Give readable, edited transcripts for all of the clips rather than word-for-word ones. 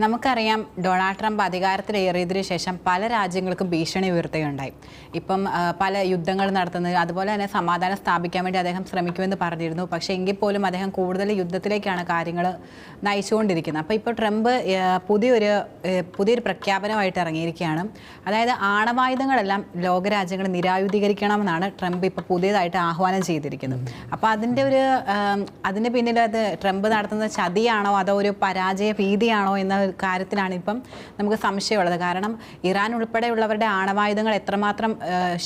നമുക്കറിയാം Donald Trump അധികാരത്തിലേറിയതിനു ശേഷം പല രാജ്യങ്ങൾക്കും ഭീഷണി ഉയർത്തുകയുണ്ടായി. ഇപ്പം പല യുദ്ധങ്ങൾ നടത്തുന്നത്, അതുപോലെ തന്നെ സമാധാനം സ്ഥാപിക്കാൻ വേണ്ടി അദ്ദേഹം ശ്രമിക്കുമെന്ന് പറഞ്ഞിരുന്നു. പക്ഷേ എങ്കിൽ പോലും അദ്ദേഹം കൂടുതൽ യുദ്ധത്തിലേക്കാണ് കാര്യങ്ങൾ നയിച്ചുകൊണ്ടിരിക്കുന്നത്. അപ്പോൾ ഇപ്പോൾ ട്രംപ് പുതിയൊരു പ്രഖ്യാപനമായിട്ട് ഇറങ്ങിയിരിക്കുകയാണ്. അതായത് ആണവായുധങ്ങളെല്ലാം ലോകരാജ്യങ്ങൾ നിരായുധീകരിക്കണമെന്നാണ് ട്രംപ് ഇപ്പോൾ പുതിയതായിട്ട് ആഹ്വാനം ചെയ്തിരിക്കുന്നത്. അപ്പോൾ അതിൻ്റെ പിന്നിൽ അത് ട്രംപ് നടത്തുന്ന ചതിയാണോ അതോ ഒരു പരാജയ ഭീതിയാണോ എന്ന കാര്യത്തിലാണ് ഇപ്പം നമുക്ക് സംശയമുള്ളത്. കാരണം ഇറാൻ ഉൾപ്പെടെയുള്ളവരുടെ ആണവായുധങ്ങൾ എത്രമാത്രം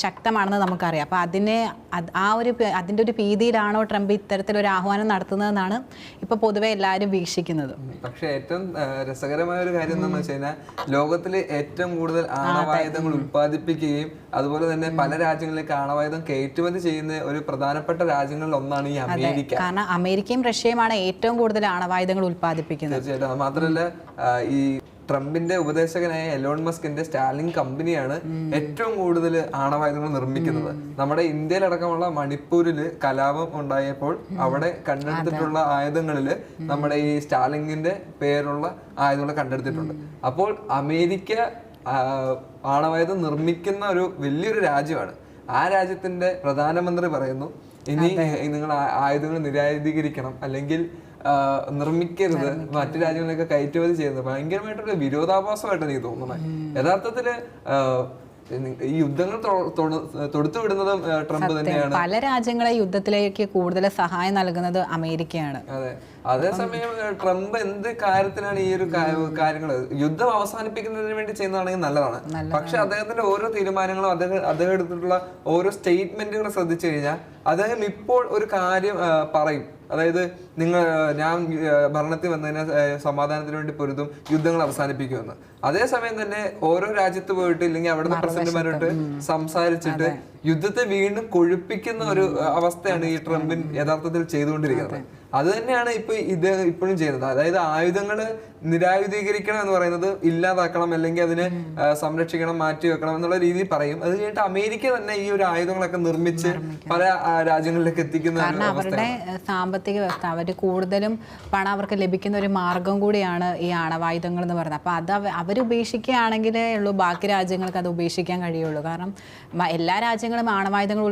ശക്തമാണെന്ന് നമുക്കറിയാം. അപ്പോൾ അതിൻ്റെ ഒരു ഭീതിയിലാണോ ട്രംപ് ഇത്തരത്തിലൊരു ആഹ്വാനം നടത്തുന്നതെന്നാണ് ഇപ്പോൾ പൊതുവെ എല്ലാവരും വീക്ഷിക്കുന്നത്. പക്ഷേ ഏറ്റവും രസകരമായ ഒരു കാര്യം എന്താണെന്ന് വെച്ച് കഴിഞ്ഞാൽ ലോകത്തിൽ ഏറ്റവും കൂടുതൽ ആണവായുധങ്ങൾ ഉത്പാദിപ്പിക്കുകയും അതുപോലെ തന്നെ പല രാജ്യങ്ങളിലേക്ക് ആണവായുധം കയറ്റുമതി ചെയ്യുന്ന ഒരു പ്രധാനപ്പെട്ട രാജ്യങ്ങളിൽ ഒന്നാണ് ഈ അമേരിക്ക. കാരണം അമേരിക്കയും റഷ്യയുമാണ് ഏറ്റവും കൂടുതൽ ആണവായുധങ്ങൾ ഉത്പാദിപ്പിക്കുന്നത്. തീർച്ചയായിട്ടും. മാത്രമല്ല ഈ ട്രംപിന്റെ ഉപദേശകനായ എലോൺ മസ്കിന്റെ സ്റ്റാർലിങ്ക് കമ്പനിയാണ് ഏറ്റവും കൂടുതൽ ആണവായുധങ്ങൾ നിർമ്മിക്കുന്നത്. നമ്മുടെ ഇന്ത്യയിലടക്കമുള്ള മണിപ്പൂരിൽ കലാപം ഉണ്ടായപ്പോൾ അവിടെ കണ്ടെടുത്തിട്ടുള്ള ആയുധങ്ങളില് നമ്മുടെ ഈ സ്റ്റാർലിങ്കിന്റെ പേരുള്ള ആയുധങ്ങൾ കണ്ടെടുത്തിട്ടുണ്ട്. അപ്പോൾ അമേരിക്ക ആണവായുധം നിർമ്മിക്കുന്ന ഒരു വലിയൊരു രാജ്യമാണ്. ആ രാജ്യത്തിന്റെ പ്രധാനമന്ത്രി പറയുന്നു, ഇനി നിങ്ങൾ ആയുധങ്ങൾ നിരായുധീകരിക്കണം, അല്ലെങ്കിൽ നിർമ്മിക്കരുത്, മറ്റു രാജ്യങ്ങളിലൊക്കെ കയറ്റുമതി ചെയ്യുന്നത് ഭയങ്കരമായിട്ടുള്ള വിരോധാഭാസമായിട്ട് എനിക്ക് തോന്നുന്നത്. യഥാർത്ഥത്തില് ഈ യുദ്ധങ്ങൾ തൊടുത്തുവിടുന്നതും ട്രംപ് തന്നെയാണ്. പല രാജ്യങ്ങളെ യുദ്ധത്തിലേക്ക് കൂടുതൽ സഹായം നൽകുന്നത് അമേരിക്കയാണ്. അതെ. അതേസമയം ട്രംപ് എന്ത് കാര്യത്തിനാണ് ഈ ഒരു കാര്യങ്ങൾ യുദ്ധം അവസാനിപ്പിക്കുന്നതിന് വേണ്ടി ചെയ്യുന്നതാണെങ്കിൽ നല്ലതാണ്. പക്ഷെ അദ്ദേഹത്തിന്റെ ഓരോ തീരുമാനങ്ങളും അദ്ദേഹം എടുത്തിട്ടുള്ള ഓരോ സ്റ്റേറ്റ്മെന്റുകൾ ശ്രദ്ധിച്ചു കഴിഞ്ഞാൽ അദ്ദേഹം ഇപ്പോൾ ഒരു കാര്യം പറയും. അതായത് ഞാൻ ഭരണത്തിൽ വന്നതിനെ സമാധാനത്തിന് വേണ്ടി പൊരുതും, യുദ്ധങ്ങൾ അവസാനിപ്പിക്കുമെന്ന്. അതേസമയം തന്നെ ഓരോ രാജ്യത്ത് പോയിട്ട് ഇല്ലെങ്കിൽ അവിടുത്തെ പ്രസിഡന്റുമാരോട്ട് സംസാരിച്ചിട്ട് യുദ്ധത്തെ വീണ്ടും കൊഴുപ്പിക്കുന്ന ഒരു അവസ്ഥയാണ് ഈ ട്രംപിൻ യഥാർത്ഥത്തിൽ ചെയ്തുകൊണ്ടിരിക്കുന്നത്. അത് തന്നെയാണ് ഇപ്പോഴും ചെയ്യുന്നത്. അതായത് ആയുധങ്ങൾ നിരായുധീകരിക്കണം എന്ന് പറയുന്നത് ഇല്ലാതാക്കണം, അല്ലെങ്കിൽ അതിനെ സംരക്ഷിക്കണം, മാറ്റി വെക്കണം എന്നുള്ള രീതിയിൽ പറയും. അത് കഴിഞ്ഞിട്ട് അമേരിക്ക തന്നെ ഈ ഒരു ആയുധങ്ങളൊക്കെ നിർമ്മിച്ച് പല രാജ്യങ്ങളിലേക്ക് എത്തിക്കുന്ന അവരുടെ സാമ്പത്തിക വ്യവസ്ഥ, അവർ കൂടുതലും പണം അവർക്ക് ലഭിക്കുന്ന ഒരു മാർഗം കൂടിയാണ് ഈ ആണവായുധങ്ങൾ എന്ന് പറയുന്നത്. അപ്പോൾ അത് അവരുപേക്ഷിക്കുകയാണെങ്കിലേ ഉള്ളൂ ബാക്കി രാജ്യങ്ങൾക്ക് അത് ഉപേക്ഷിക്കാൻ കഴിയുള്ളൂ. കാരണം എല്ലാ രാജ്യങ്ങളും ആണവായുധങ്ങൾ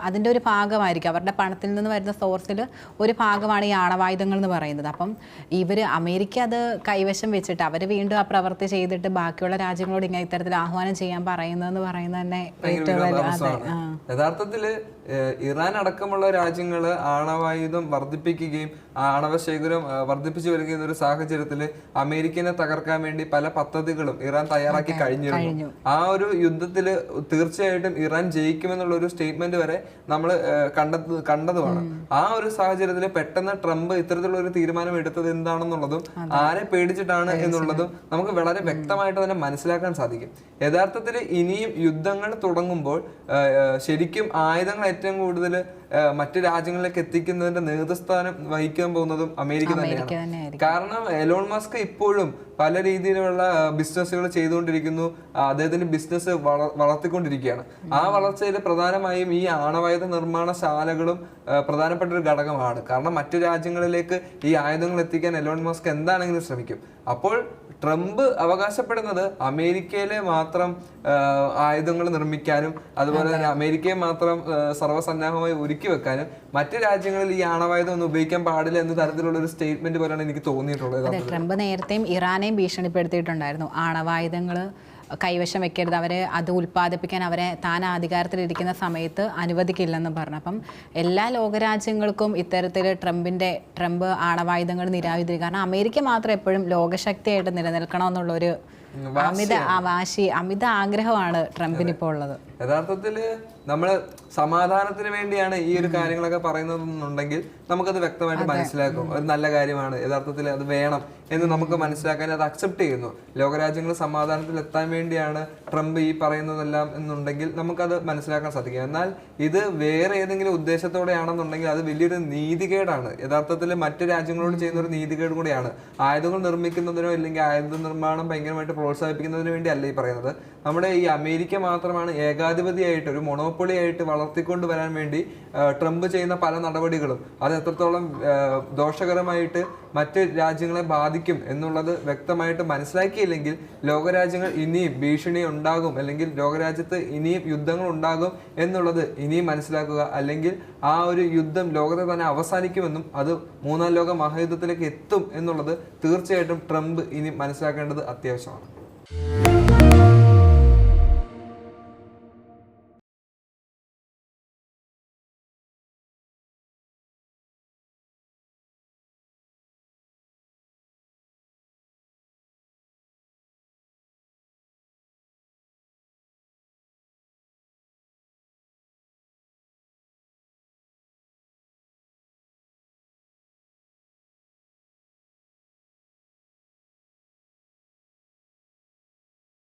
അതിൻ്റെ ഒരു ഭാഗമായിരിക്കും. അവരുടെ പണത്തിൽ നിന്ന് വരുന്ന സോഴ്സിൽ ഒരു ഭാഗമാണ് ഈ ആണവായുധങ്ങൾ എന്ന് പറയുന്നത്. അപ്പം അമേരിക്ക അത് കൈവശം വെച്ചിട്ട് അവർ വീണ്ടും ആ പ്രവൃത്തി ചെയ്തിട്ട് ബാക്കിയുള്ള രാജ്യങ്ങളോട് ഇങ്ങനെ ഇത്തരത്തിൽ ആഹ്വാനം ചെയ്യാൻ പറയുന്നതെന്ന് പറയുന്നത് തന്നെ യഥാർത്ഥത്തില് ഇറാൻ അടക്കമുള്ള രാജ്യങ്ങൾ ആണവായുധം വർദ്ധിപ്പിക്കുകയും ആണവശേഖരം വർദ്ധിപ്പിച്ചു വരികയും ഒരു സാഹചര്യത്തിൽ അമേരിക്കനെ തകർക്കാൻ വേണ്ടി പല പദ്ധതികളും ഇറാൻ തയ്യാറാക്കി കഴിഞ്ഞിരുന്നു. ആ ഒരു യുദ്ധത്തിൽ തീർച്ചയായിട്ടും ഇറാൻ ജയിക്കുമെന്നുള്ള ഒരു സ്റ്റേറ്റ്മെന്റ് വരെ നമ്മൾ കണ്ടതുമാണ്. ആ ഒരു സാഹചര്യത്തിൽ പെട്ടെന്ന് ട്രംപ് ഇത്തരത്തിലുള്ള ഒരു തീരുമാനം എടുത്തത് എന്താണെന്നുള്ളതും ആരെ പേടിച്ചിട്ടാണ് എന്നുള്ളതും നമുക്ക് വളരെ വ്യക്തമായിട്ട് തന്നെ മനസ്സിലാക്കാൻ സാധിക്കും. യഥാർത്ഥത്തിൽ ഇനിയും യുദ്ധങ്ങൾ തുടങ്ങുമ്പോൾ ശരിക്കും ആയുധങ്ങൾ ഏറ്റവും കൂടുതൽ മറ്റു രാജ്യങ്ങളിലേക്ക് എത്തിക്കുന്നതിന്റെ നേതൃസ്ഥാനം വഹിക്കാൻ പോകുന്നതും അമേരിക്ക തന്നെയാണ്. കാരണം എലോൺ മസ്ക് ഇപ്പോഴും പല രീതിയിലുള്ള ബിസിനസ്സുകൾ ചെയ്തുകൊണ്ടിരിക്കുന്നു. അദ്ദേഹത്തിന്റെ ബിസിനസ് വളർത്തിക്കൊണ്ടിരിക്കുകയാണ്. ആ വളർച്ചയിൽ പ്രധാനമായും ഈ ആണവായുധ നിർമ്മാണശാലകളും പ്രധാനപ്പെട്ട ഒരു ഘടകമാണ്. കാരണം മറ്റു രാജ്യങ്ങളിലേക്ക് ഈ ആയുധങ്ങൾ എത്തിക്കാൻ എലോൺ മസ്ക് എന്താണെങ്കിലും ശ്രമിക്കും. അപ്പോൾ ട്രംപ് അവകാശപ്പെടുന്നത് അമേരിക്കയിലെ മാത്രം ആയുധങ്ങൾ നിർമ്മിക്കാനും അതുപോലെ തന്നെ അമേരിക്കയെ മാത്രം സർവ്വസന്നാഹമായി ഒരുക്കി വെക്കാനും മറ്റു രാജ്യങ്ങളിൽ ഈ ആണവായുധം ഒന്നും ഉപയോഗിക്കാൻ പാടില്ല എന്ന തരത്തിലുള്ള ഒരു സ്റ്റേറ്റ്മെന്റ് പോലെയാണ് എനിക്ക് തോന്നിയിട്ടുള്ളത്. ട്രംപ് നേരത്തെയും ഇറാനെയും ഭീഷണിപ്പെടുത്തിയിട്ടുണ്ടായിരുന്നു. ആണവായുധങ്ങൾ കൈവശം വെക്കരുത്, അത് ഉൽപ്പാദിപ്പിക്കാൻ താൻ അധികാരത്തിലിരിക്കുന്ന സമയത്ത് അനുവദിക്കില്ലെന്ന് പറഞ്ഞു. അപ്പം എല്ലാ ലോകരാജ്യങ്ങൾക്കും ഇത്തരത്തിൽ ട്രംപ് ആണവായുധങ്ങൾ നിരായുധീകരിക്കും. കാരണം അമേരിക്ക മാത്രം എപ്പോഴും ലോകശക്തിയായിട്ട് നിലനിൽക്കണമെന്നുള്ളൊരു അമിത ആഗ്രഹമാണ് ട്രംപിന് ഇപ്പോൾ ഉള്ളത്. യഥാർത്ഥത്തില് നമ്മള് സമാധാനത്തിന് വേണ്ടിയാണ് ഈ ഒരു കാര്യങ്ങളൊക്കെ പറയുന്നതെന്നുണ്ടെങ്കിൽ നമുക്കത് വ്യക്തമായിട്ട് മനസ്സിലാക്കും. ഒരു നല്ല കാര്യമാണ്, യഥാർത്ഥത്തിൽ അത് വേണം എന്ന് നമുക്ക് മനസ്സിലാക്കാൻ അത് അക്സെപ്റ്റ് ചെയ്യുന്നു. ലോകരാജ്യങ്ങൾ സമാധാനത്തിൽ എത്താൻ വേണ്ടിയാണ് ട്രംപ് ഈ പറയുന്നതെല്ലാം എന്നുണ്ടെങ്കിൽ നമുക്കത് മനസ്സിലാക്കാൻ സാധിക്കും. എന്നാൽ ഇത് വേറെ ഏതെങ്കിലും ഉദ്ദേശത്തോടെയാണെന്നുണ്ടെങ്കിൽ അത് വലിയൊരു നീതികേടാണ്. യഥാർത്ഥത്തിൽ മറ്റു രാജ്യങ്ങളോട് ചെയ്യുന്ന ഒരു നീതികേട് കൂടിയാണ്. ആയുധങ്ങൾ നിർമ്മിക്കുന്നതിനോ അല്ലെങ്കിൽ ആയുധ നിർമ്മാണം ഭയങ്കരമായിട്ട് പ്രോത്സാഹിപ്പിക്കുന്നതിന് വേണ്ടി അല്ല ഈ പറയുന്നത്. നമ്മുടെ ഈ അമേരിക്ക മാത്രമാണ് ഏകാധിപതിയായിട്ട് ഒരു മൊണോപ്പൊളി ആയിട്ട് വളർത്തിക്കൊണ്ട് വരാൻ വേണ്ടി ട്രംപ് ചെയ്യുന്ന പല നടപടികളും അത് എത്രത്തോളം ദോഷകരമായിട്ട് മറ്റ് രാജ്യങ്ങളെ ബാധിക്കും എന്നുള്ളത് വ്യക്തമായിട്ട് മനസ്സിലാക്കിയില്ലെങ്കിൽ ലോകരാജ്യങ്ങൾ ഇനിയും ഭീഷണി ഉണ്ടാകും, അല്ലെങ്കിൽ ലോകരാജ്യത്ത് ഇനിയും യുദ്ധങ്ങൾ ഉണ്ടാകും എന്നുള്ളത് ഇനിയും മനസ്സിലാക്കുക. അല്ലെങ്കിൽ ആ ഒരു യുദ്ധം ലോകത്തെ തന്നെ അവസാനിക്കുമെന്നും അത് മൂന്നാം ലോക മഹായുദ്ധത്തിലേക്ക് എത്തും എന്നുള്ളത് തീർച്ചയായിട്ടും ട്രംപ് ഇനി മനസ്സിലാക്കേണ്ടത് അത്യാവശ്യമാണ്.